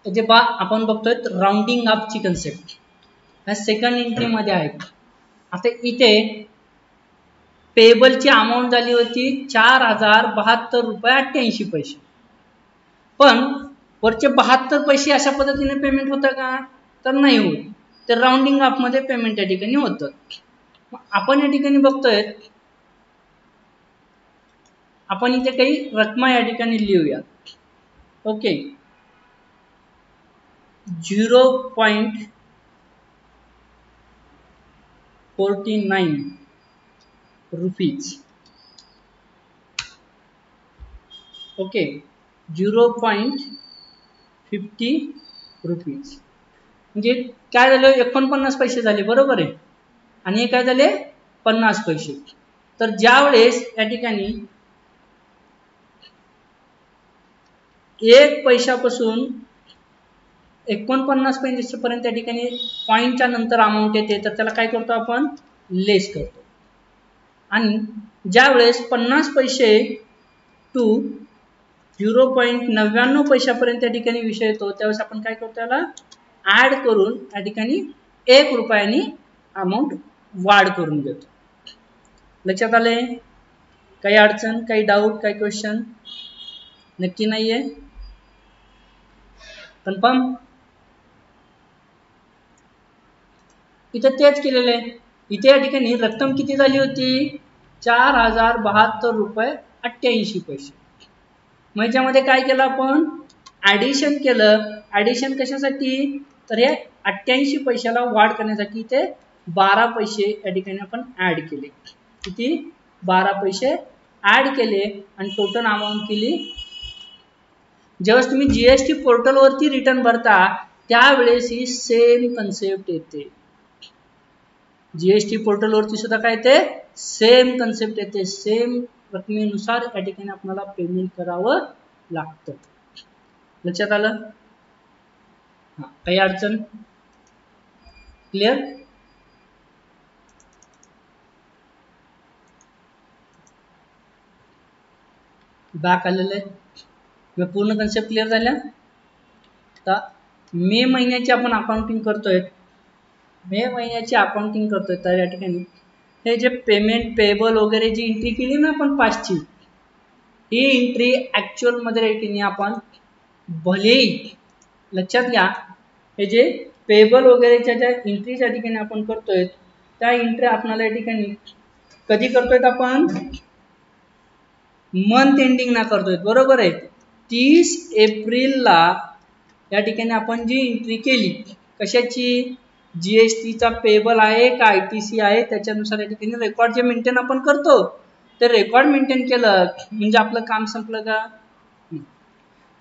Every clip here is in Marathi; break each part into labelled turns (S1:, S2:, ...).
S1: जे आपण बघतोय राउंडिंग अप ची कन्सेप्ट सेकंड एंट्री मध्ये आहे. आता इथे पेबलची अमाऊंट झाली होती 4072 रुपये 88 पैसे, पण वरचे 72 पैसे अशा पद्धतीने पेमेंट होतं का? तर नाही होत. तर राउंडिंग अप मध्ये पेमेंट या ठिकाणी होतं. आपण या ठिकाणी बघतोय, आपण इथे काही रकमा या ठिकाणी लिहूया. Okay, 0.49 rupees. ओके, 0.50 रुपीज म्हणजे काय झालं, 49 पैसे झाले, बरोबर आहे. आणि हे काय झाले, 50 पैसे. तर ज्या वेळेस या ठिकाणी 1 पैशापासून 49 पैशापर्यंत या ठिकाणी पॉइंटच्या नंतर अमाऊंट येते, तर त्याला काय करतो आपण, लेस करतो. आणि ज्या वेळेस 50 पैसे टू 0.99 पैशापर्यंत या ठिकाणी विषय येतो, त्यावेळेस आपण काय करतो, त्याला ऍड करून या ठिकाणी 1 रुपयानी अमाऊंट वाढ करून देतो. लक्षात आले? काही अडचण, काही डाऊट, काही क्वेश्चन? नक्की नाहीये? कन्फर्म? इथे तेच केलेलं आहे. इथे या ठिकाणी रक्कम किती झाली होती, 4072 रुपये 88 पैसे. मग याच्यामध्ये काय केलं आपण, ऍडिशन केलं. ऍडिशन कशासाठी, तर हे 88 पैशाला वाढ करण्यासाठी इथे 12 पैसे या ठिकाणी आपण ऍड केले. किती, 12 पैसे ऍड केले आणि टोटल अमाऊंट केली. जेव्हा तुम्ही जीएसटी पोर्टल वरती रिटर्न भरता त्यावेळेस ही सेम कन्सेप्ट येते. जीएसटी पोर्टल वरती सुद्धा काय येते, सेम कन्सेप्ट येते. सेम रकमेनुसार या ठिकाणी आपल्याला पेमेंट करावं लागतं. लक्षात आलं? काही अडचण? क्लिअर? बॅक आलेलं आहे. पूर्ण कन्सेप्ट क्लिअर झाल्या? आता मे महिन्याची आपण अकाउंटिंग करतोय. मे महिन्याची अकाउंटिंग करतोय तर या ठिकाणी हे जे पेमेंट पेबल वगैरे जी एंट्री केली ना आपण पाचची, ही एंट्री ऍक्च्युअल मध्ये आपण भले, लक्षात घ्या, हे जे पेबल वगैरेच्या ज्या एंट्री या ठिकाणी आपण करतोय त्या एंट्री आपल्याला या ठिकाणी कधी करतोय आपण, मंथ एंडिंग ना करतोय, बरोबर आहे. 30 एप्रिलला या ठिकाणी आपण जी एंट्री केली, कशाची, जीएसटीचा पेबल आहे का आयटीसी आहे, त्याच्यानुसार या ठिकाणी रेकॉर्ड जे मेंटेन आपण करतो ते रेकॉर्ड मेंटेन केलं म्हणजे आपलं काम संपलं का.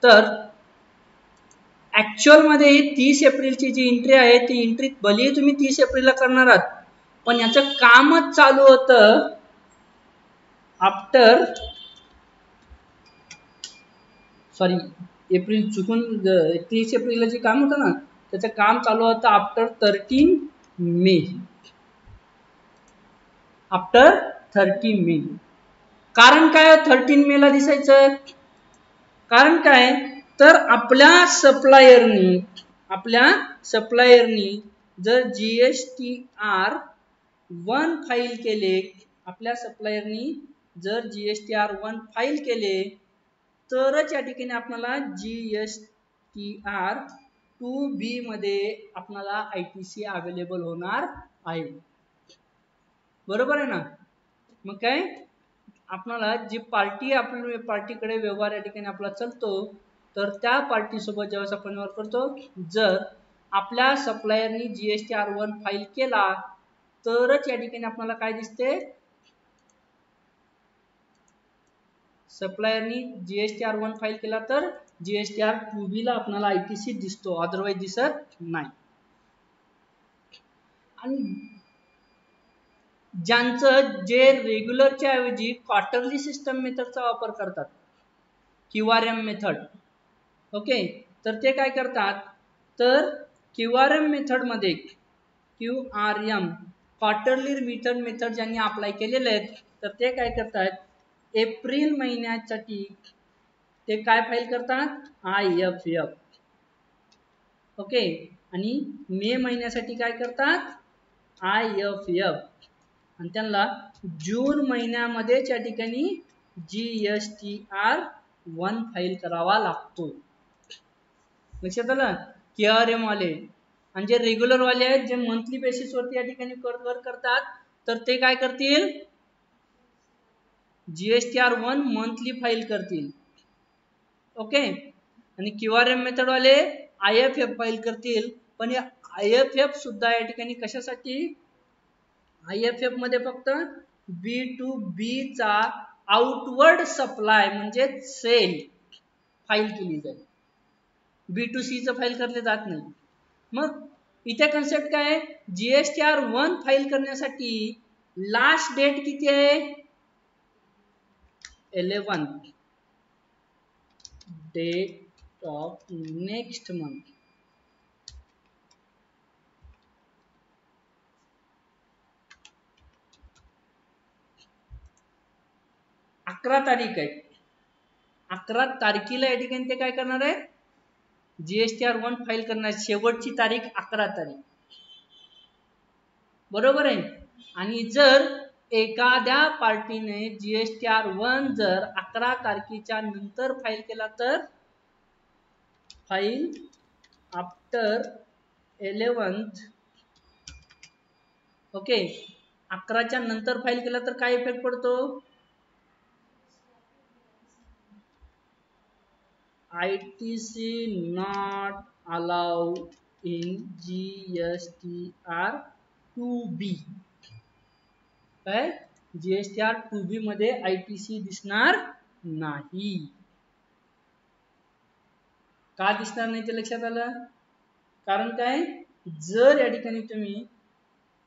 S1: तर ऍक्च्युअल मध्ये 30 एप्रिलची जी एंट्री आहे ती एंट्री भले तुम्ही 30 एप्रिलला करणार आहात, पण याचं कामच चालू होतं आफ्टर, सॉरी एप्रिल चुकून, 30 एप्रिलला जे काम होतं ना त्याचं काम चालू होतं आफ्टर 13 मे. आफ्टर 13 मे. कारण काय 13 मे ला दिसायचं, कारण काय, तर आपल्या सप्लायरनी जर GSTR1 फाईल केले, आपल्या सप्लायरनी जर GSTR1 फाईल केले तरच या ठिकाणी आपल्याला GSTR2B मध्ये आपल्याला ITC अवेलेबल होणार आहे. बरोबर आहे ना. मग काय, आपल्याला जी पार्टी, आपल्या पार्टीकडे व्यवहार या ठिकाणी आपला चालतो, तर त्या पार्टी सोबत जेव्हा आपण व्यवहार करतो, जर आपल्या सप्लायरनी GSTR1 फाईल केला तरच या ठिकाणी आपल्याला काय दिसते, सप्लायरनी GSTR1 फाईल केला तर GSTR2B ला आपल्याला ITC दिसतो, अदरवाइज दिसत नाही. आणि ज्यांचं जे रेग्युलरच्या ऐवजी क्वार्टरली सिस्टम मेथडचा वापर करतात, QRM मेथड, ओके, तर ते काय करतात, तर QRM मेथड मध्ये QRM क्वार्टरली रिटर्न मेथड ज्यांनी अप्लाय केलेले आहेत तर ते काय करतात, एप्रिल महिन्यासाठी ते काय फाईल करतात, IFF. ओके, आणि मे महिन्यासाठी काय करतात IFF, आणि त्यांना जून महिन्यामध्येच या ठिकाणी GSTR1 फाईल करावा लागतो. लक्षात आलं? KRM वाले आणि जे रेग्युलर वाले आहेत, जे मंथली बेसिस वरती या ठिकाणी वर्क करतात, तर ते काय करतील GSTR1 मंथली फाईल करतील. ओके, आणि QRM मेथड वाले IFF फाईल करतील. पण या IFF सुद्धा या ठिकाणी कशासाठी, IFF मध्ये फक्त B2B चा आउटवर्ड सप्लाय म्हणजे सेल फाईल केली जाईल, B2C चं फाईल करले जात नाही. मग इथे कन्सेप्ट काय आहे, GSTR1 फाईल करण्यासाठी लास्ट डेट किती आहे 11th date of next month. अकरा तारीख आहे, 11 तारखेला या ठिकाणी ते काय करणार आहे GSTR1 फाईल करणार, शेवटची तारीख 11 तारीख, बरोबर आहे. आणि जर एखाद्या पार्टीने GSTR1 जर 11 तारखेच्या नंतर फाईल केला तर फाईल आफ्टर 11th, ओके, 11च्या नंतर फाईल केला तर काय इफेक्ट पडतो, ITC not allowed in GSTR2B. काय GSTR2B मध्ये ITC दिसणार नाही. का दिसणार नाही ते लक्षात आलं? कारण काय, जर या ठिकाणी तुम्ही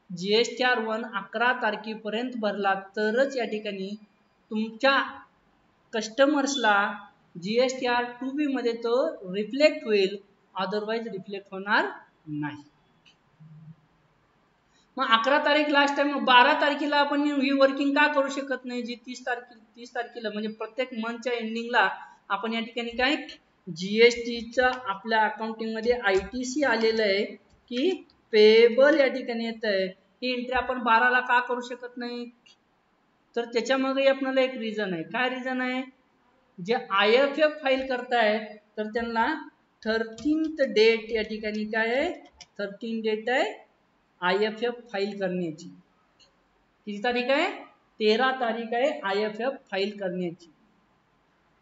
S1: GSTR1 11 तारखेपर्यंत भरला तरच या ठिकाणी तुमच्या कस्टमर्सला GSTR2B मध्ये तो रिफ्लेक्ट होईल, अदरवाइज रिफ्लेक्ट होणार नाही. मग 11 तारीख लास्ट आहे, मग 12 तारखेला आपण ही वर्किंग का करू शकत नाही, जी 30 तारखेला म्हणजे प्रत्येक मंथच्या एंडिंगला आपण या ठिकाणी काय GSTचं आपल्या अकाउंटिंग मध्ये ITC आलेलं आहे की पेबल या ठिकाणी येत आहे, ही एंट्री आपण 12 ला का करू शकत नाही, तर त्याच्यामध्ये आपल्याला एक रिझन आहे. काय रिझन आहे, जे IFF फाईल करतायत तर त्यांना 13th डेट या ठिकाणी काय आहे, 13 डेट आहे IFF फाईल करण्याची. किती तारीख आहे, 13 तारीख आहे IFF फाईल करण्याची.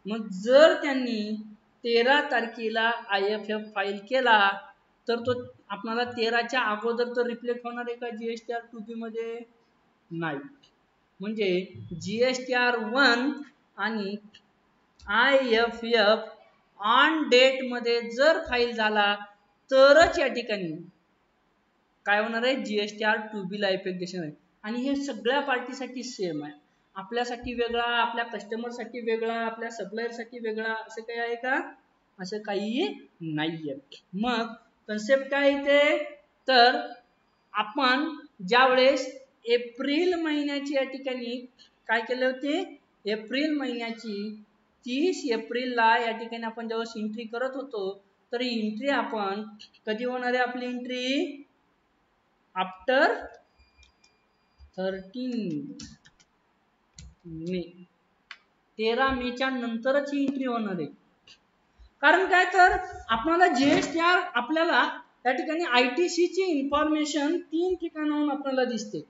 S1: मग जर त्यांनी 13 तारखेला IFF फाईल केला तर तो आपल्याला 13च्या अगोदर तर रिफ्लेक्ट होणार आहे का GSTR2B मध्ये, नाही. म्हणजे GSTR1 आणि IFF ऑन डेट मध्ये जर फाईल झाला तरच या ठिकाणी काय होणार आहे, GSTR2B ला इफेक्ट दिसणार आहे. आणि हे सगळ्या पार्टीसाठी सेम आहे, आपल्यासाठी वेगळा, आपल्या कस्टमरसाठी वेगळा, आपल्या सप्लायरसाठी वेगळा, असं काही आहे का, असं काही नाहीये. मग कन्सेप्ट काय इथे, तर आपण ज्यावेळेस एप्रिल महिन्याची या ठिकाणी काय केले होते, एप्रिल महिन्याची 30 एप्रिलला या ठिकाणी आपण जेव्हा एंट्री करत होतो तर एंट्री आपण कधी होणार आहे, आपली एंट्री आफ्टर 13 मे, 13 मेच्या नंतरच ही एंट्री होणार आहे. कारण काय, तर आपल्याला GSTR आपल्याला या ठिकाणी ITC ची इन्फॉर्मेशन 3 ठिकाणाहून आपल्याला दिसते.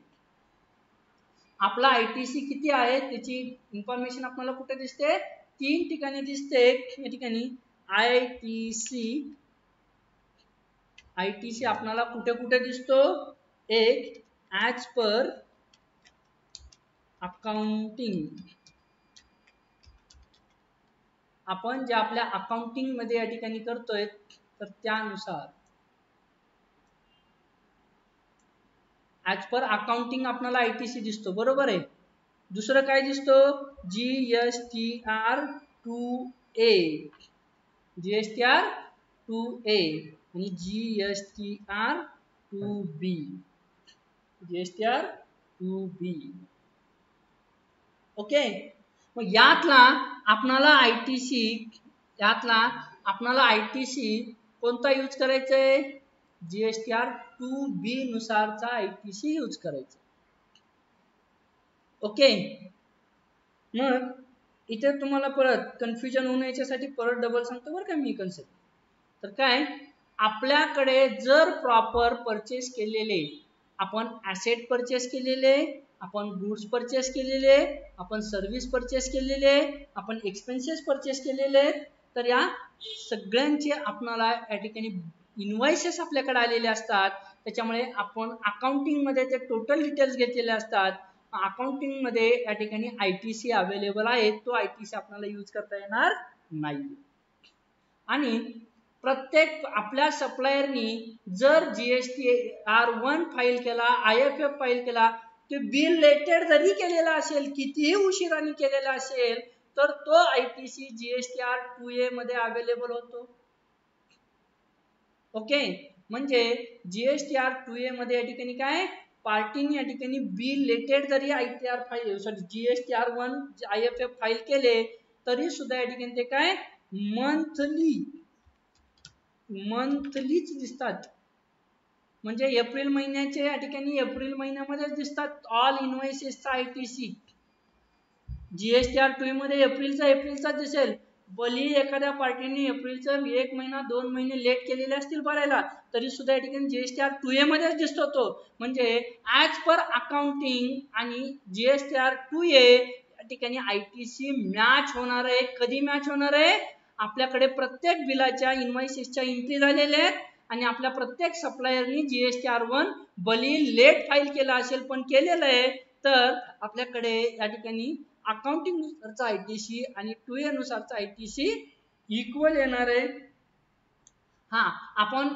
S1: आपला ITC किती आहे त्याची इन्फॉर्मेशन आपल्याला कुठे दिसते, 3 ठिकाणी दिसते. या ठिकाणी ITC आपल्याला कुठे कुठे दिसतो, एक ॲज पर अकाउंटिंग, आपण जे आपल्या अकाउंटिंग मध्ये या ठिकाणी करतोय तर त्यानुसार ॲज पर अकाउंटिंग आपल्याला ITC दिसतो, बरोबर आहे. दुसरं काय दिसतो, GSTR2A, GSTR2A आणि GSTR2B, GSTR2B. ओके, मग यातला आपणाला ITC कोणता यूज करायचा आहे? GSTR 2B नुसारचा ITC यूज करायचा. ओके, मग इथे तुम्हाला परत कन्फ्युजन होऊ याच्यासाठी परत डबल सांगतो बरं का मी कन्सेप्ट. तर काय, आपल्याकडे जर प्रॉपर परचेस केलेले, आपण ॲसेट परचेस केलेले, आपण गुड्स परचेस केलेले, आपण सर्व्हिस परचेस केलेले, आपण एक्सपेन्सेस परचेस केलेले, तर या सगळ्यांचे आपल्याला या ठिकाणी इनवॉइसेस आपल्याकडे आलेले असतात. त्याच्यामुळे आपण अकाउंटिंग मध्ये ते टोटल डिटेल्स घेतलेले असतात. अकाउंटिंग मध्ये या ठिकाणी ITC अवेलेबल आहे, तो ITC आपल्याला यूज करता येणार नाही. आणि प्रत्येक आपल्या सप्लायरनी जर GSTR1 फाईल केला, IFF फाईल केला, ते बिल लेटेड जरी केलेला असेल, कितीही उशिराने केलेला असेल, तर तो ITC GSTR 2A मध्ये अवेलेबल होतो. ओके, म्हणजे GSTR 2A मध्ये या ठिकाणी काय, पार्टीने या ठिकाणी बिल लेटेड जरी ITR file GSTR1 IFF file केले, तरी सुद्धा या ठिकाणी ते काय मंथलीच दिसतात. म्हणजे एप्रिल महिन्याचे या ठिकाणी एप्रिल महिन्यामध्येच दिसतात ऑल इनवॉइसेसचा ITC. GSTR 2 मध्ये एप्रिलचा दिसेल, भली एखाद्या पार्टीने एप्रिलचं 1 महिना 2 महिने लेट केलेले असतील भरायला, तरी सुद्धा या ठिकाणी GSTR 2A मध्येच दिसतो तो. म्हणजे ॲज पर अकाउंटिंग आणि GSTR 2A या ठिकाणी ITC मॅच होणार आहे. कधी मॅच होणार आहे? आपल्याकडे प्रत्येक बिलाच्या इनवॉइसेसच्या एंट्री झालेल्या आहेत आणि आपल्या प्रत्येक सप्लायरनी GSTR1 भली लेट फाईल केला असेल पण केलेलं आहे, तर आपल्याकडे या ठिकाणी अकाउंटिंग नुसारचा ITC आणि 2A नुसारचा ITC इक्वल येणार आहे. हा, आपण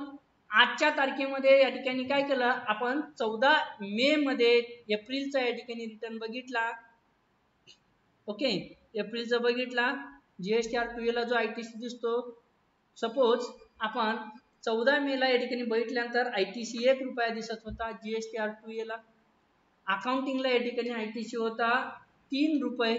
S1: आजच्या तारखेमध्ये या ठिकाणी काय केलं, आपण 14 मे मध्ये एप्रिलचा या ठिकाणी रिटर्न बघितला. ओके, एप्रिलचा बघितला, GSTR 2A ला जो ITC दिसतो, सपोज आपण 14 मे ला या ठिकाणी बघितल्यानंतर ITC 1 रुपया दिसत होता GSTR 2A ला. अकाउंटिंगला या ठिकाणी ITC होता 3 रुपये.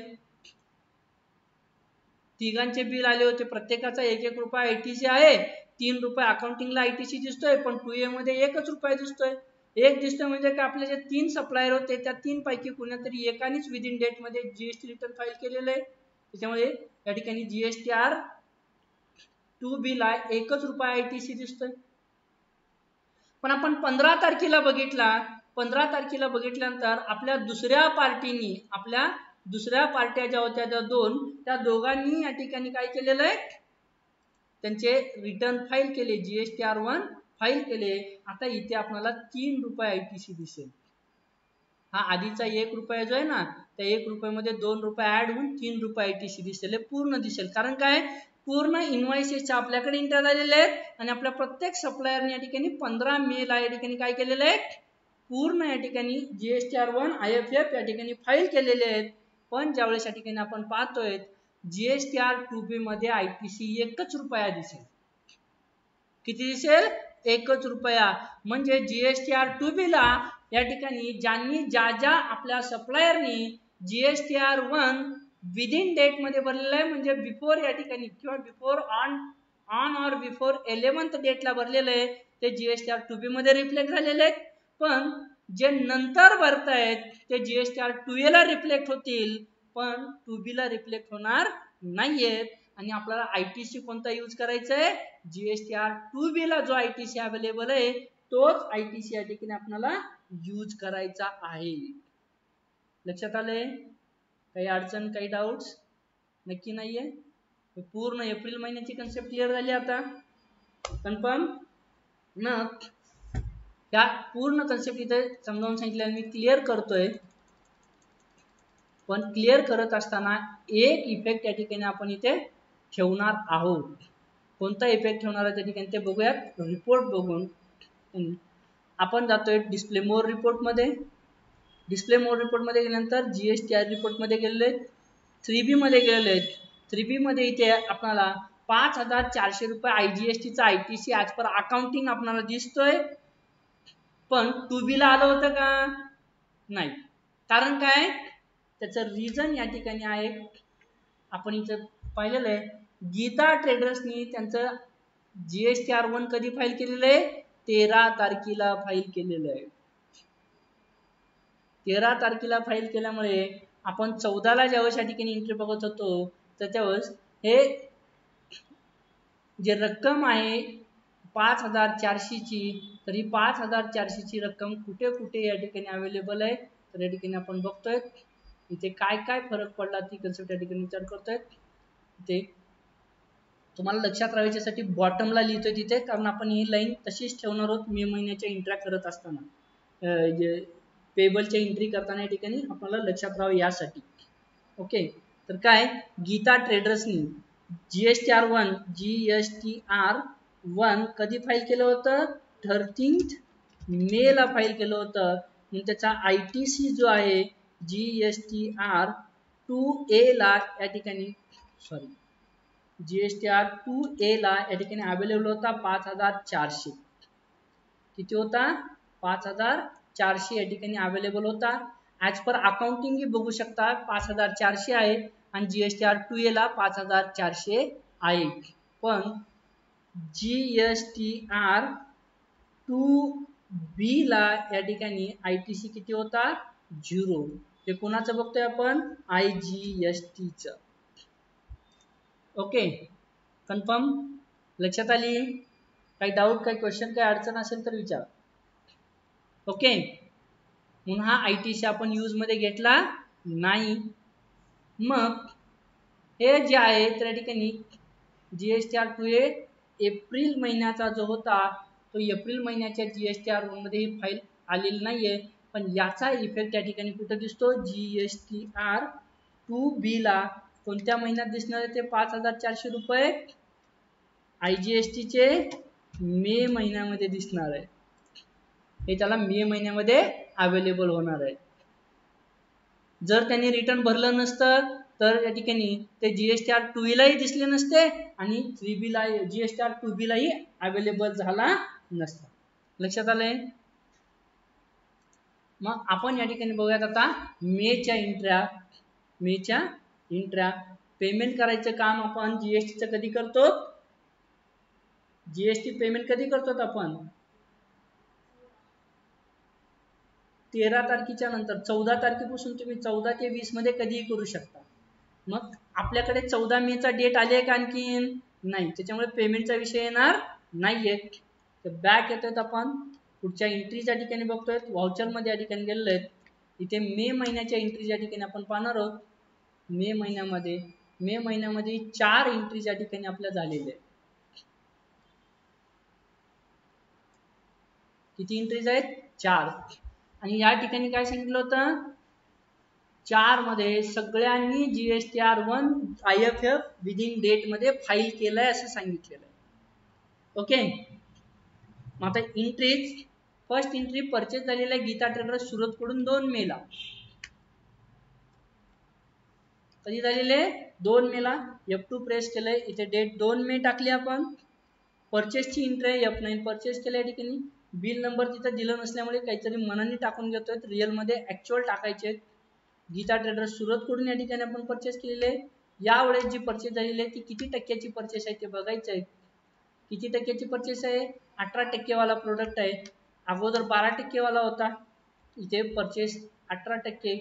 S1: तिघांचे बिल आले होते, प्रत्येकाचा 1-1 रुपया ITC आहे. 3 रुपये अकाउंटिंगला ITC दिसतोय, पण 2A मध्ये 1 रुपया दिसतोय. एक दिसतोय म्हणजे काय, आपले जे 3 सप्लायर होते त्या 3 पैकी कोणीतरी एकानेच विदिन डेट मध्ये GST रिटर्न फाईल केलेलं आहे. त्याच्यामुळे या ठिकाणी GSTR 2B ला 1 रुपया ITC दिसतोय. पण आपण 15 तारखेला बघितला, 15 तारखेला बघितल्यानंतर आपल्या दुसऱ्या पार्ट्या ज्या होत्या त्या दोन, त्या दोघांनी या ठिकाणी काय केलेलं आहे, त्यांचे रिटर्न फाईल केले, GSTR1 फाईल केले. आता इथे आपल्याला 3 रुपये ITC दिसेल. हा आधीचा 1 रुपया जो आहे ना, त्या 1 रुपयामध्ये 2 रुपये ऍड होऊन 3 रुपये ITC दिसेल. पूर्ण दिसेल, कारण काय, पूर्ण इनवॉइसेसच्या आपल्याकडे एंटर झालेले आहेत आणि आपल्या प्रत्येक सप्लायरने या ठिकाणी 15 मे ला या ठिकाणी काय केलेलं आहे, पूर्ण या ठिकाणी GSTR1 IFF या ठिकाणी फाईल केलेले आहेत. पण ज्यावेळेस या ठिकाणी आपण पाहतोय GSTR 2B मध्ये ITC 1 रुपया दिसेल. किती दिसेल? 1 रुपया. म्हणजे GSTR 2B ला या ठिकाणी ज्या आपल्या सप्लायरनी GSTR1 विदिन डेट मध्ये भरलेलं आहे, म्हणजे बिफोर या ठिकाणी किंवा before on or before 11th डेटला भरलेलं आहे, ते GSTR 2B मध्ये रिफ्लेक्ट झालेले आहेत. पण जे नंतर भरतायत ते GSTR 2A ला रिफ्लेक्ट होतील, पण 2B ला रिफ्लेक्ट होणार नाहीयेत. आणि आपल्याला ITC कोणता यूज करायचा आहे, GSTR 2B ला जो ITC अवेलेबल आहे तोच ITC या ठिकाणी आपल्याला यूज करायचा आहे. लक्षात आलंय? काही अडचण, काही डाऊट्स? नक्की नाहीये? पूर्ण एप्रिल महिन्याची कन्सेप्ट क्लिअर झाली आता, कन्फर्म ना? या पूर्ण कन्सेप्ट इथे समजावून सांगितलं, मी क्लिअर करतोय. पण क्लिअर करत असताना एक इफेक्ट या ठिकाणी आपण इथे ठेवणार आहोत. कोणता इफेक्ट ठेवणार आहे त्या ठिकाणी ते बघूयात. रिपोर्ट बघून आपण जातोय डिस्प्ले मोर रिपोर्ट मध्ये. डिस्प्ले मोर रिपोर्ट मध्ये गेल्यानंतर GSTR रिपोर्ट मध्ये गेलेले आहेत, 3B मध्ये गेलेले आहेत. 3B मध्ये इथे आपल्याला 5400 रुपये IGST चा ITC ॲज पर अकाउंटिंग आपल्याला दिसतोय. पण 2B ला आलं होतं का? नाही. कारण काय, त्याचं रिझन या ठिकाणी आहे, आपण इथं पाहिलेलं आहे. गीता ट्रेडर्सनी त्यांचं GSTR1 कधी फाईल केलेलं आहे? 13 तारखेला फाईल केलेलं आहे. 13 तारखेला फाईल केल्यामुळे आपण 14ला ज्यावेळेस या ठिकाणी एंट्री बघत होतो तर त्यावेळेस हे जे रक्कम आहे 5400 ची, तर ही 5400 ची रक्कम कुठे कुठे या ठिकाणी अवेलेबल आहे, तर या ठिकाणी आपण बघतोय इथे काय काय फरक पडला ती कन्सेप्ट या ठिकाणी विचार करतोय. इथे तुम्हाला लक्षात राहायच्यासाठी बॉटमला लिहितोय तिथे, कारण आपण ही लाईन तशीच ठेवणार आहोत मे महिन्याच्या एंट्र्या करत असताना, जे पेबलच्या एंट्री करताना या ठिकाणी आपल्याला लक्षात राहावं यासाठी. ओके, तर काय गीता ट्रेडर्सनी GSTR1 कधी फाईल केलं होतं? 13 मे ला फाईल केलं होतं. मग त्याचा ITC जो आहे GSTR2A ला या ठिकाणी GSTR2A ला या ठिकाणी अवेलेबल होता 5400. किती होता? 5400 या ठिकाणी अवेलेबल होता. ॲज पर अकाउंटिंग बघू शकता 5400 आहे आणि GSTR2A ला 5400 आहे. पण GSTR2B ला या ठिकाणी ITC किती होता? 0. हे कोणाचं बघतोय आपण? IGST चं. Okay, confirm? लक्षात आली? काही डाऊट, काही क्वेश्चन, काही अडचण असेल तर विचार. ओके, म्हणून हा ITC आपण यूज मध्ये घेतला नाही. मग हे जे आहे त्या ठिकाणी GSTR2A एप्रिल महिन्याचा जो होता तो एप्रिल महिन्याच्या GSTR1 मध्ये फाईल आलेली नाहीये, पण याचा इफेक्ट या ठिकाणी कुठे दिसतो? GSTR2B ला कोणत्या महिन्यात दिसणार आहे ते 5400 रुपये? IGST चे मे महिन्यामध्ये दिसणार आहे. हे त्याला मे महिन्यामध्ये अवेलेबल होणार आहे. जर त्यांनी रिटर्न भरलं नसतं तर या ठिकाणी ते GSTR2A लाही दिसले नसते आणि 3B ला GSTR2B लाही अवेलेबल झाला नसता. लक्षात आलंय? मग आपण या ठिकाणी बघूयात आता मेच्या एंट्र्या पेमेंट करायचं काम आपण GSTचं कधी करतो? GST पेमेंट कधी करतो आपण? 13 तारखेच्या नंतर. 14 तारखेपासून तुम्ही 14 ते 20 मध्ये कधीही करू शकता. मग आपल्याकडे 14 मेचा डेट आली आहे का आणखीन? नाही, त्याच्यामुळे पेमेंटचा विषय येणार नाहीये. तर बॅक येतोय आपण पुढच्या एंट्रीच्या ठिकाणी बघतोय, व्हाउचर मध्ये या ठिकाणी गेलेलो आहेत. इथे मे महिन्याच्या एंट्रीच्या ठिकाणी आपण पाहणार आहोत. मे महिन्यामध्ये 4 एंट्रीच्या ठिकाणी आपल्या झालेल्या आहेत. किती एंट्रीज आहेत? 4. आणि या ठिकाणी काय सांगितलं होतं? 4 मध्ये सगळ्यांनी GSTR1 IFF विदिन डेट मध्ये फाईल केलंय असं सांगितलेलं आहे. ओके, मग आता एंट्रीज, फर्स्ट एंट्री परचेस झालेला आहे गीता ट्रेडर्स सुरत कडून 2 मे ला. कधी झालेले? 2 मे ला. F2 प्रेस केलंय, इथे डेट 2 मे टाकली आपण. परचेसची एंट्री आहे F9 परचेस केल्या. या ठिकाणी बिल नंबर तिथे दिलं नसल्यामुळे काहीतरी मनाने टाकून घेतोय, रिअल मध्ये ऍक्च्युअल टाकायचे. गीता ट्रेडर्स सुरत कडून या ठिकाणी आपण परचेस केलेले आहे. यावेळेस जी परचेस झालेली आहे ती किती टक्क्याची परचेस आहे ते बघायचं आहे. किती टक्क्याची परचेस आहे? 18% वाला प्रोडक्ट आहे. अगोदर 12% वाला होता. इथे परचेस 18%.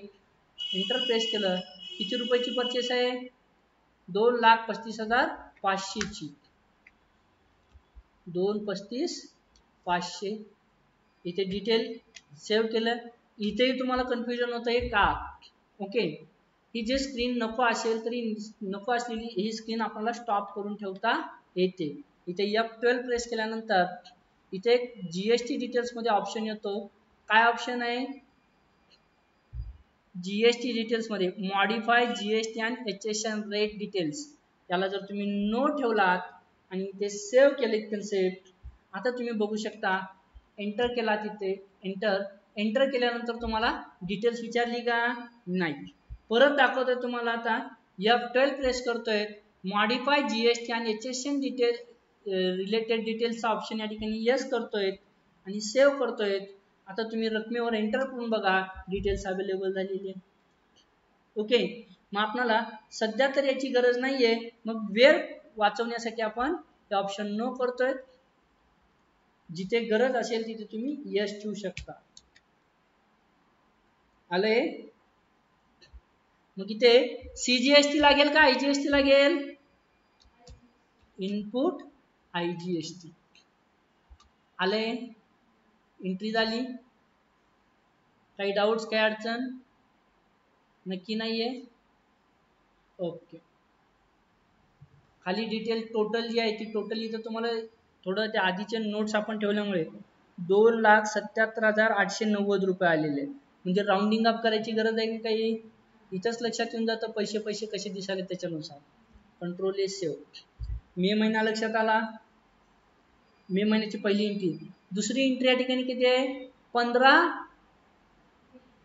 S1: एंटर प्रेस केलं. किती रुपयाची परचेस आहे? 2,35,500 ची. 2,35,500. इथे डिटेल सेव्ह केलं. इथेही तुम्हाला कन्फ्युजन होत आहे का? ओके, ही जी स्क्रीन नको असेल तरी नको असलेली ही स्क्रीन आपल्याला स्टॉप करून ठेवता येते. इथे F12 प्रेस केल्यानंतर इथे GST डिटेल्स मध्ये ऑप्शन येतो. काय ऑप्शन आहे? GST डिटेल्स मध्ये modify GST and HSN rate details. त्याला जर तुम्ही नो ठेवलात आणि ते सेव्ह केले कन्सेप्ट, आता तुम्ही बघू शकता एंटर केला. तिथे एंटर केल्यानंतर तुम्हाला डिटेल्स विचारली का? नाही. परत दाखवतोय तुम्हाला. आता F12 प्रेस करतोय, मॉडिफाय GST आणि HSN डिटेल रिलेटेड डिटेल्सचा ऑप्शन या ठिकाणी यस करतोय आणि सेव्ह करतोय. आता तुम्ही रकमेवर एंटर करून बघा, डिटेल्स अवेलेबल झालेली आहे. ओके, मग आपल्याला सध्या तर याची गरज नाहीये. मग वेळ वाचवण्यासाठी आपण हे ऑप्शन नो करतोय. जिथे गरज असेल तिथे तुम्ही यस ठेवू शकता. आलंय. मग इथे CGST लागेल का IGST लागेल? Input IGST. आले. एंट्री झाली. काही डाऊट्स, काही अडचण? नक्की नाहीये. ओके. खाली डिटेल टोटल जी आहे ती टोटल इथं तुम्हाला थोडं त्या आधीचे नोट्स आपण ठेवल्यामुळे 2,77,890 रुपये आलेले. म्हणजे राउंडिंग अप करायची गरज आहे की काही? इथंच लक्षात येऊन जातं पैसे कसे दिसाले त्याच्यानुसार. Control S save. मे महिना लक्षात आला. मे महिन्याची पहिली एंट्री. दुसरी एंट्री या ठिकाणी किती आहे? 15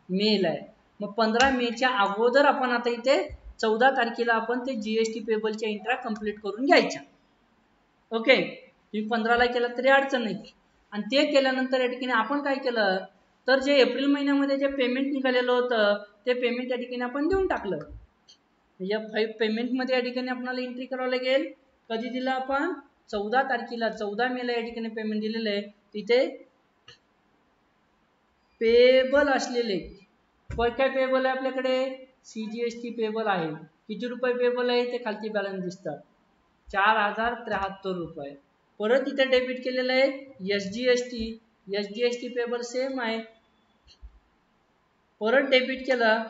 S1: मेला आहे. मग 15 मेच्या अगोदर आपण आता इथे 14 तारखेला आपण ते GST पेबलच्या एंट्र्या कंप्लीट करून घ्यायच्या. ओके. तुम्ही 15ला केलं तरी अडचण नाही. आणि ते केल्यानंतर या ठिकाणी आपण काय केलं तर जे एप्रिल महिन्यामध्ये जे पेमेंट निघालेलं होतं ते पेमेंट या ठिकाणी आपण देऊन टाकलं. या पेमेंटमध्ये या ठिकाणी आपल्याला एंट्री करावं लागेल. कधी दिलं आपण? 14 तारखेला, 14 मेला या ठिकाणी पेमेंट दिलेलं आहे. तिथे पेबल असलेले काय पेबल आहे आपल्याकडे? CGST पेबल आहे. किती रुपये पेबल आहे ते खालती बॅलन्स दिसतात. 4,073 रुपये. परत इथे डेबिट केलेलं आहे SGST पेबल सेम आहे. परत डेबिट केलं.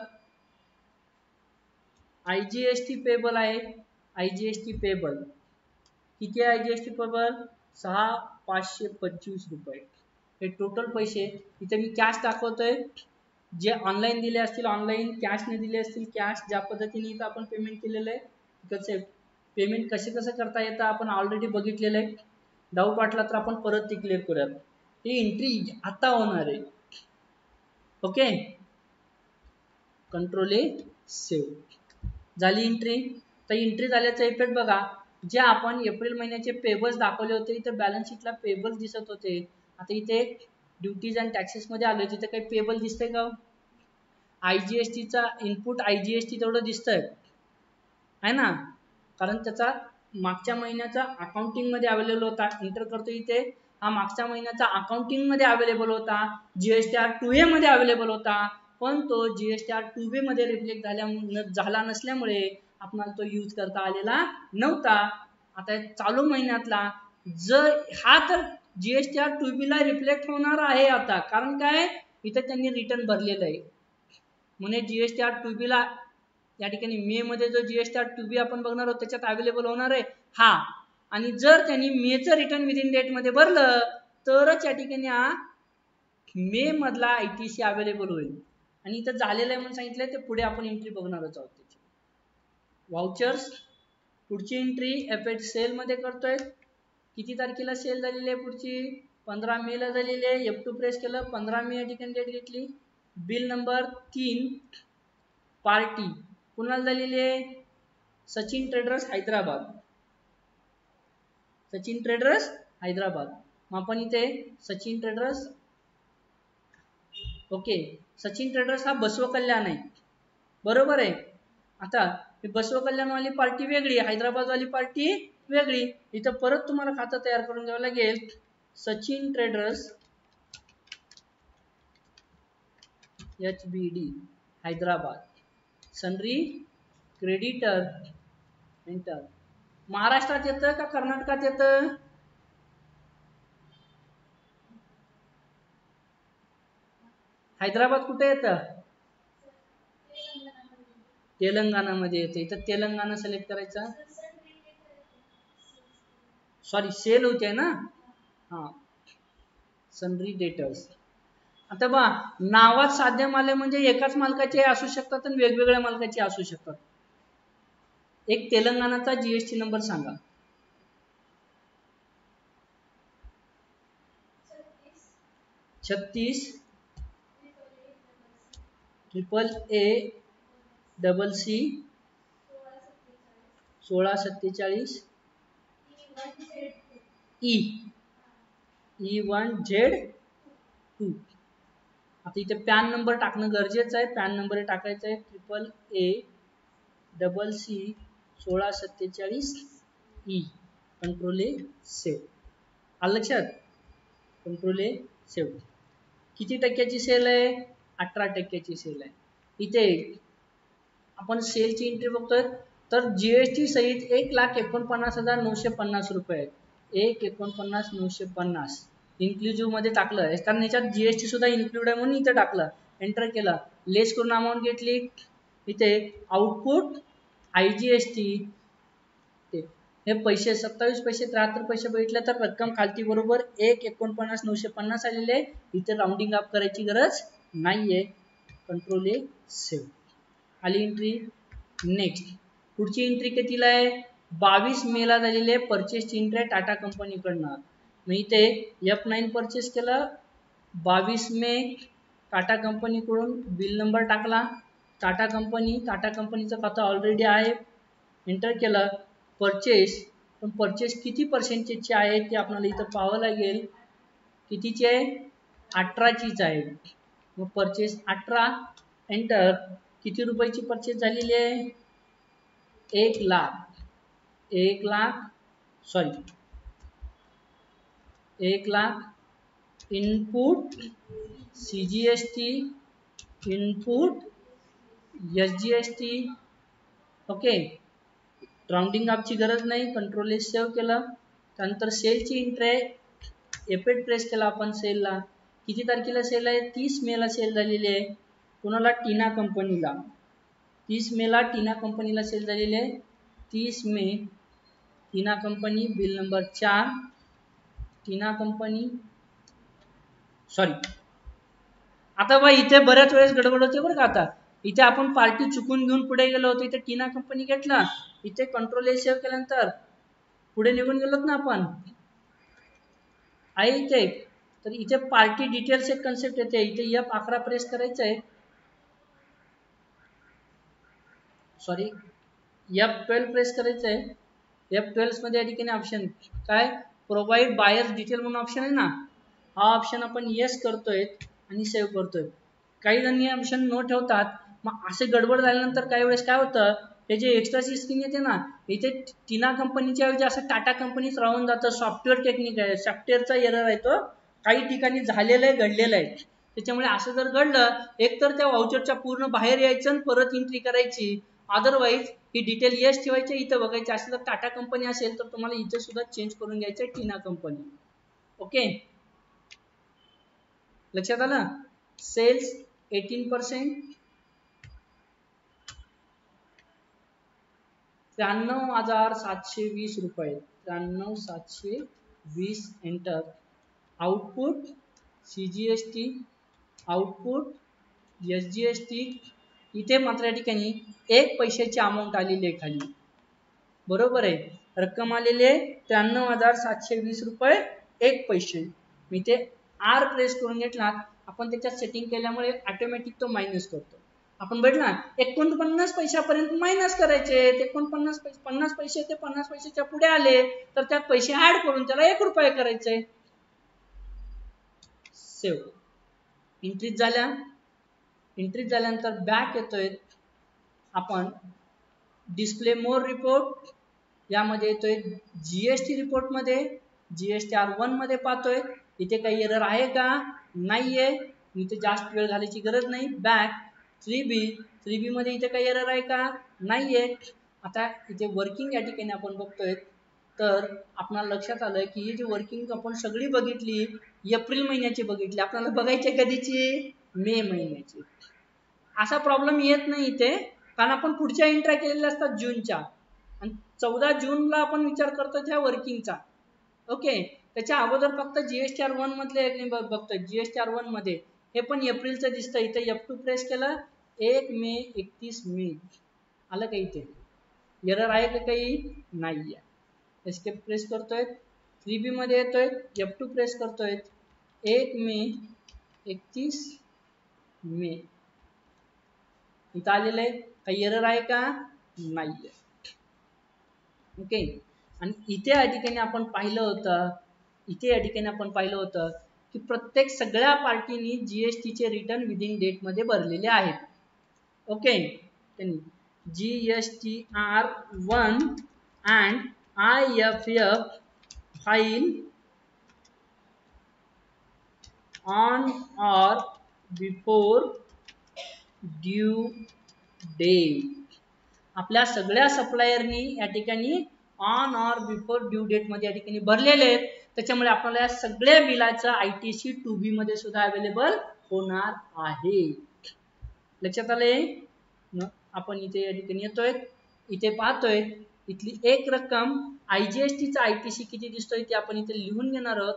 S1: IGST पेबल आहे. IGST पेबल किती आहे? IGST पेबल 6,525 रुपये. हे टोटल पैसे. इथे मी कॅश दाखवतोय. जे ऑनलाईन दिले असतील ऑनलाईन, कॅशने दिले असतील कॅश. ज्या पद्धतीने इथं आपण पेमेंट केलेलं आहे तिकडचे पेमेंट कसं करता येतं आपण ऑलरेडी बघितलेलं आहे. डाऊट वाटला तर आपण परत ती क्लिअर करूयात. ही एंट्री आता होणार आहे. ओके. कंट्रोल ए सेव्ह झाली एंट्री. तर एंट्री झाल्याचा इफेक्ट बघा. जे आपण एप्रिल महिन्याचे पेबल्स दाखवले होते इथे बॅलन्स शीटला पेबल्स दिसत होते. आता इथे ड्युटीज अँड टॅक्सेस मध्ये आलोय. तिथे काही पेबल दिसतंय का? IGSTचा इनपुट IGST तेवढं दिसतंय आहे ना, कारण त्याचा मागच्या महिन्याचा अकाउंटिंग मध्ये अवेलेबल होता. एंटर करतो इथे. हा मागच्या महिन्याचा अकाउंटिंग मध्ये अवेलेबल होता. GSTR 2A मध्ये अवेलेबल होता. पण तो GSTR 2B मध्ये रिफ्लेक्ट झाला नसल्यामुळे आपल्याला तो यूज करता आलेला नव्हता. आता चालू महिन्यातला जर हा तर GSTR 2B ला रिफ्लेक्ट होणार आहे आता. कारण काय? इथे त्यांनी रिटर्न भरलेलं आहे. म्हणजे GSTR 2B ला या ठिकाणी मे मध्ये जो GSTR 2B आपण बघणार आहोत त्याच्यात अवेलेबल होणार आहे हा. आणि जर त्यांनी मेचं रिटर्न विदिन डेट मध्ये भरलं तरच या ठिकाणी हा मे मधला ITC अवेलेबल होईल. आणि इथं झालेलं आहे म्हणून सांगितलंय ते पुढे आपण एंट्री बघणारच आहोत. त्याची वाउचर्स पुढची एंट्री एफएच सेल मध्ये करतोय. किती तारखेला सेल झालेली आहे? पुढची 15 मेला झालेली आहे. F2 प्रेस केलं. 15 मे या ठिकाणी डेट घेतली. बिल नंबर 3 पार्टी कुणाला झालेली आहे? सचिन ट्रेडर्स हैदराबाद. सचिन ट्रेडर्स हैदराबाद. मग आपण इथे Sachin traders okay. Sachin traders हा बसव कल्याण आहे. बरोबर आहे. आता बसव कल्याणवाली पार्टी वेगळी, हैदराबादवाली पार्टी वेगळी. इथं परत तुम्हाला खातं तयार करून घ्यावं लागेल. Sachin traders HBD Hyderabad. सनरी creditor enter. महाराष्ट्रात येतं का कर्नाटकात येतं? हैदराबाद कुठे येतं? तेलंगणामध्ये येतं. इथं तेलंगणा सिलेक्ट करायचा. सॉरी सेल होते ना. हा सनरी डेटर्स. आता बा नावात साध्य माल म्हणजे एकाच मालकाचे असू शकतात आणि वेगवेगळ्या मालकाचे असू शकतात. एक तेलंगणाचा GST नंबर सांगा. 36 AAACCC 1647 E1Z2. आता इथे पॅन नंबर टाकणं गरजेचं आहे. पॅन नंबर टाकायचा आहे AACC 1647E. कंट्रोल ए सेव्ह. आलं लक्षात? कंट्रोल ए सेव्ह. किती टक्क्याची सेल आहे? 18% सेल आहे. इथे आपण सेलची एंट्री बघतोय तर जीएसटी सहित 1,49,950 रुपये आहेत. 1,49,950 इन्क्लुझिव्ह मध्ये टाकलं कारण याच्यात जीएसटी सुद्धा इन्क्लूड आहे म्हणून इथे टाकलं. एंटर केलं, लेस करून अमाऊंट घेतली. इथे आउटपुट आयजीएसटी हे पैसे 27 पैसे 73 पैसे बघितले तर रक्कम खालती बरोबर 1,49,950 आलेले. इथे राउंडिंग अप करायची गरज नाहीये. कंट्रोल ए सेव्ह. आली एंट्री. नेक्स्ट पुढची एंट्री कितीला आहे? 22 मेला झालेली आहे. परचेसची एंट्री आहे टाटा कंपनीकडनं. मग इथे F9 परचेस केलं 22 मे. टाटा कंपनीकडून बिल नंबर टाकला. टाटा कंपनीचं खाता ऑलरेडी आहे. एंटर केलं. परचेस, पण परचेस किती पर्सेंटेजचे आहे ते आपल्याला इथं पाहावं लागेल. कितीचे आहे? 18चीच आहे. मग परचेस 18. एंटर. किती रुपयाची परचेस झालेली आहे? 1 lakh. 1 lakh input CGST input SGST. Okay, rounding अपची गरज नाही. कंट्रोल ए सेव्ह केलं. त्यानंतर सेलची एंट्री आहे. F8 प्रेस केला आपण सेलला. किती तारखेला सेल आहे? 30 मेला सेल झालेली आहे. कोणाला? टीना कंपनीला. 30 मेला टीना कंपनीला सेल झालेली आहे. 30 मे टीना कंपनी बिल नंबर 4. टीना कंपनी सॉरी, आता बा इथे बऱ्याच वेळेस गडबड होते बरं का. आता इथे आपण पार्टी चुकून घेऊन पुढे गेलो होतो. इथे टीना कंपनी घेतला. इथे कंट्रोल ए सेव्ह केल्यानंतर पुढे निघून गेलोत ना आपण. आहे इथे तर इथे पार्टी डिटेल्स एक कन्सेप्ट येते. इथे F11 प्रेस करायचं आहे. सॉरी, F12 प्रेस करायचं आहे. F12 मध्ये या ठिकाणी ऑप्शन काय? प्रोव्हाइड बायर्स डिटेल म्हणून ऑप्शन आहे ना. हा ऑप्शन आपण येस करतोय आणि सेव्ह करतोय. काही जण हे ऑप्शन न ठेवतात. मग असे गडबड झाल्यानंतर काही वेळेस काय होतं, हे जे एक्स्ट्राची स्क्रीन येते ना, इथे टीना कंपनीच्या ऐवजी असं टाटा कंपनीच राहून जातं. सॉफ्टवेअर टेक्निक आहे, सॉफ्टवेअरचा एरर आहे तो. काही ठिकाणी झालेलं आहे, घडलेलं आहे. त्याच्यामुळे असं जर घडलं, एकतर त्या वाउचरच्या पूर्ण बाहेर यायचं आणि परत एंट्री करायची. अदरवाईज ही डिटेल येस ठेवायची, इथं बघायची. असं जर टाटा कंपनी असेल तर तुम्हाला इथे सुद्धा चेंज करून घ्यायचं आहे टीना कंपनी. ओके, लक्षात आलं? सेल्स 18%, 93,720 रुपये. 93,720. Enter. Output CGST output SGST. इथे मात्र या ठिकाणी 1 पैशाची अमाऊंट आलेली आहे खाली. बरोबर आहे, रक्कम आलेली आहे 93,720 रुपये 1 पैसे. मी ते आर प्रेस करून घेतला. आपण त्याच्यात सेटिंग केल्यामुळे ऑटोमॅटिक तो मायनस करतो. आपण भेटला 49 पैशापर्यंत मायनस करायचे. 50 पैसे ते 50 पैशाच्या पुढे आले तर त्यात पैसे ऍड करून त्याला 1 रुपये करायचे. सेव्ह. एंट्रीज झाल्या. एंट्रीज झाल्यानंतर बॅक येतोय. आपण डिस्प्ले मोर रिपोर्ट यामध्ये येतोय. जीएसटी रिपोर्ट मध्ये जीएसटी R1 मध्ये पाहतोय. इथे काही एरर आहे का? नाहीये. इथे जास्त वेळ घालायची गरज नाही. बॅक 3B मध्ये इथे काही एरर आहे का? नाहीये. आता इथे वर्किंग या ठिकाणी आपण बघतोय तर आपल्याला लक्षात आलं की ही जी वर्किंग आपण सगळी बघितली एप्रिल महिन्याची बघितली. आपल्याला बघायची कधीची? मे महिन्याची. असा प्रॉब्लेम येत नाही इथे कारण आपण पुढच्या एंट्री केलेल्या असतात जूनच्या आणि 14 जूनला आपण विचार करतो त्या वर्किंगचा. ओके, त्याच्या अगोदर फक्त जीएसटी R1 मधले बघतोय. जीएसटी R1 मध्ये हे पण एप्रिलचं दिसतं. इथे F2 प्रेस केलं 1 मे 31 मे. आलं का? इथे एरर आहे का? काही नाहीये. एस्केप प्रेस करतोय. 3B मध्ये येतोय. F2 प्रेस करतोय 1 मे 31 मे. इथं आलेलं आहे. काही एरर आहे का? नाहीये. ओके, आणि इथे या ठिकाणी आपण पाहिलं होतं की प्रत्येक सगळ्या पार्टीनी जीएसटीचे रिटर्न विदिन डेट मध्ये भरलेले आहेत. Okay, GSTR1 and IFF file on or before due date. आपल्या सगळ्या सप्लायरनी या ठिकाणी on or before due date मध्ये या ठिकाणी भरलेले आहेत. त्याच्यामुळे आपल्याला या सगळ्या बिलाचं ITC 2B मध्ये सुद्धा अवेलेबल होणार आहे. लक्षात आले. आपण इथे या ठिकाणी येतोय, इथे पाहतोय इथली एक रक्कम IGST चा ITC किती दिसतोय ते आपण इथे लिहून घेणार आहोत.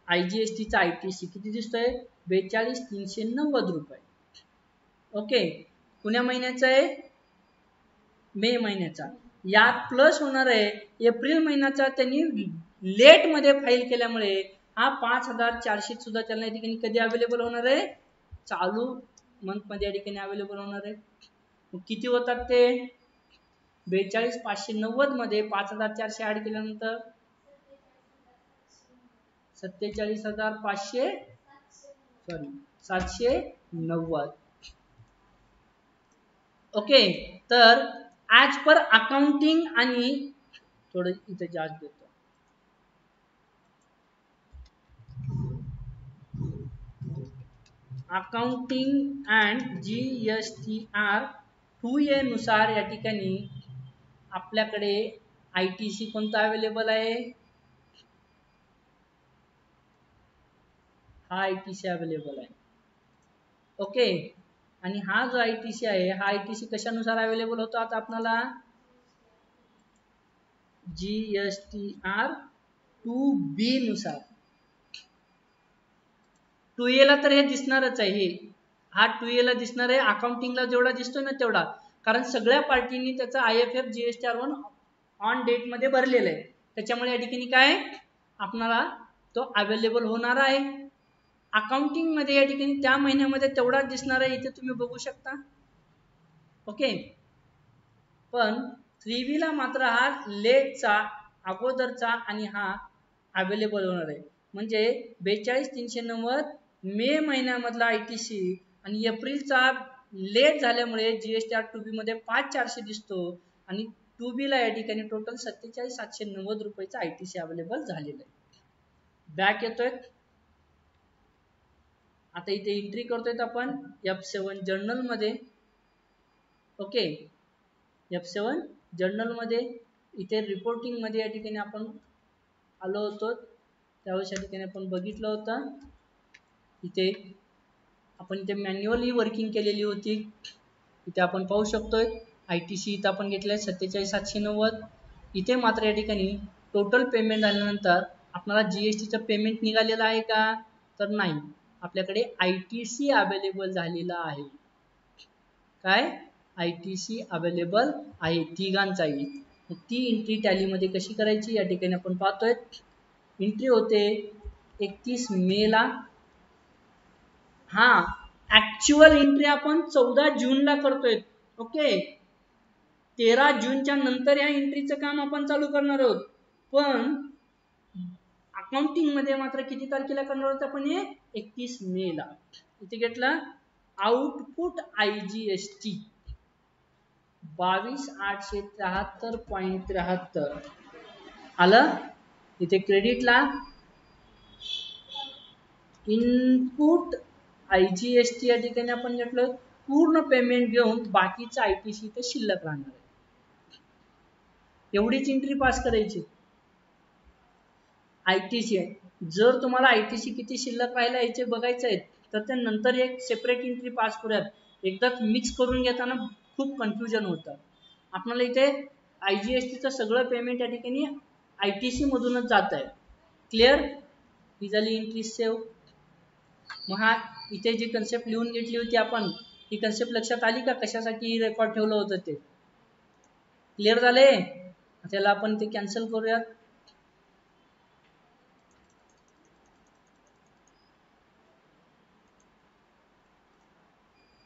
S1: IGST चा ITC किती दिसतोय 42,390 रुपये. ओके, कुण्या महिन्याचा आहे मे महिन्याचा. यात प्लस होणार आहे एप्रिल महिन्याचा त्यांनी लेट मध्ये फाईल केल्यामुळे हा 5,400 सुद्धा त्यांना या ठिकाणी कधी अवेलेबल होणार आहे चालू मंथ मध्ये या ठिकाणी अवेलेबल होणार आहे. मग किती होतात ते 42,590 मध्ये 5,400 ऍड केल्यानंतर 790. ओके, तर ऍज पर अकाउंटिंग आणि थोडं इथे जास्त देतो. अकाउंटिंग अँड GSTR 2A नुसार या ठिकाणी आपल्याकडे ITC कोणता अवेलेबल आहे, हा ITC अवेलेबल आहे. ओके, आणि हा जो ITC आहे हा ITC कशानुसार अवेलेबल होतो आता आपल्याला GSTR 2B नुसार. 2A ला तर हे दिसणारच आहे, हा 2A ला दिसणार आहे. अकाउंटिंगला जेवढा दिसतो ना तेवढा, कारण सगळ्या पार्टींनी त्याचा IFF GSTR 1 ऑन डेट मध्ये भरलेलं आहे. त्याच्यामुळे या ठिकाणी काय आपल्याला तो अवेलेबल होणार आहे. अकाउंटिंग मध्ये या ठिकाणी त्या महिन्यामध्ये तेवढाच दिसणार आहे, इथे तुम्ही बघू शकता. ओके, पण 3B ला मात्र हा लेटचा अगोदरचा आणि हा अवेलेबल होणार आहे. म्हणजे 42,390 मे महिन्यामधला ITC आणि एप्रिलचा लेट झाल्यामुळे GSTR 2B मध्ये 5,400 दिसतो आणि 2B ला या ठिकाणी टोटल 47,790 रुपयाचा ITC अवेलेबल झालेला आहे. बॅक येतोय. आता इथे एंट्री करतोय आपण F7 जर्नल मध्ये. ओके, F7 जर्नल मध्ये इथे रिपोर्टिंग मध्ये या ठिकाणी आपण आलो होतो, त्यावेळेस या ठिकाणी आपण बघितलं होतं. इथे आपण इथे मॅन्युअली वर्किंग केलेली होती. इथे आपण पाहू शकतोय ITC इथं आपण घेतलंय 47,790. इथे मात्र या ठिकाणी टोटल पेमेंट झाल्यानंतर आपल्याला GSTचं पेमेंट निघालेलं आहे का, तर नाही. आपल्याकडे ITC अवेलेबल झालेला आहे. काय ITC अवेलेबल आहे तिघांचाही. ती एंट्री टॅलीमध्ये कशी करायची या ठिकाणी आपण पाहतोय. एंट्री होते 31 मे ला. हा ऍक्च्युअल एंट्री आपण 14 जूनला करतोय. ओके, 13 जूनच्या नंतर या एंट्रीचं काम आपण चालू करणार आहोत. पण अकाउंटिंग मध्ये मात्र किती तारखेला करणार आहोत आपण हे 31 मे ला. इथे घेतला आउटपुट IGST 22,873.73 आलं. इथे क्रेडिटला इनपुट IGST या ठिकाणी आपण घेतलं पूर्ण पेमेंट घेऊन बाकीचा ITC इथे शिल्लक राहणार आहे. एवढीच एंट्री पास करायची. ITC जर तुम्हाला ITC किती शिल्लक राहिला याचे बघायचं आहे तर ते नंतर एक सेपरेट एंट्री पास करूयात. एकदाच मिक्स करून घेताना खूप कन्फ्युजन होतं. आपल्याला इथे IGSTचं सगळं पेमेंट या ठिकाणी ITC मधूनच जात आहे. क्लिअर, ही झाली एंट्री सेव्ह. मग हा इथे जी कन्सेप्ट लिहून घेतली होती आपण, ही कन्सेप्ट लक्षात आली का, कशासाठी रेकॉर्ड ठेवलं होतं ते क्लिअर झाले. त्याला आपण ते कॅन्सल करूयात.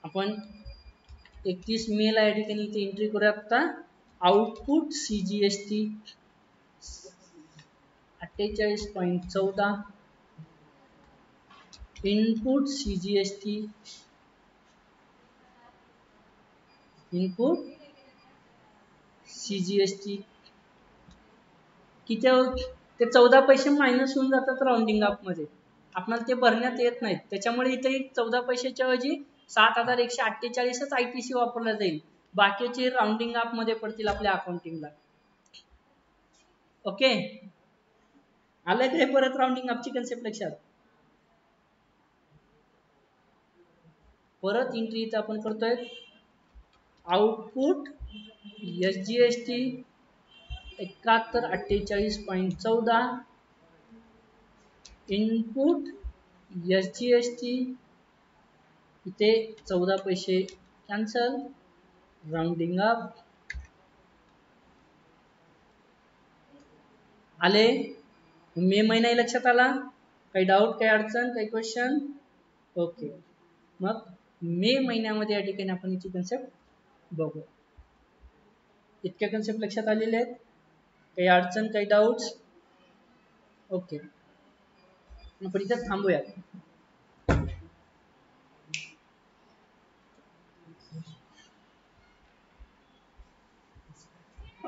S1: आपण 31 मे ला या ठिकाणी इथे एंट्री करूयात. आता output CGST 48.14, input CGST input CGST किती ते 14 पैसे मायनस होऊन जातात राऊंडिंग अप मध्ये, आपल्याला ते भरण्यात येत नाहीत, त्याच्यामुळे इथे 14 पैशाच्या ऐवजी 7148च ITC वापरला जाईल, बाकीचे राऊंडिंग अप मध्ये पडतील आपल्या अकाउंटिंगला. ओके, आलं काय परत राऊंडिंग अपची कन्सेप्ट लक्षात? परत एंट्री इथं आपण करतोय, आउटपुट SGST 7148.14, इनपुट SGST इथे 14 पैसे कॅन्सल, राऊंडिंग अप. आले? मे महिना लक्षात आला? काही डाऊट, काही अडचण, काही क्वेश्चन? ओके, मग मे महिन्यामध्ये या ठिकाणी आपण याची कन्सेप्ट बघू. इतक्या कन्सेप्ट लक्षात आलेले आहेत? काही अडचण, काही डाऊट्स? ओके, आपण इथे थांबूया.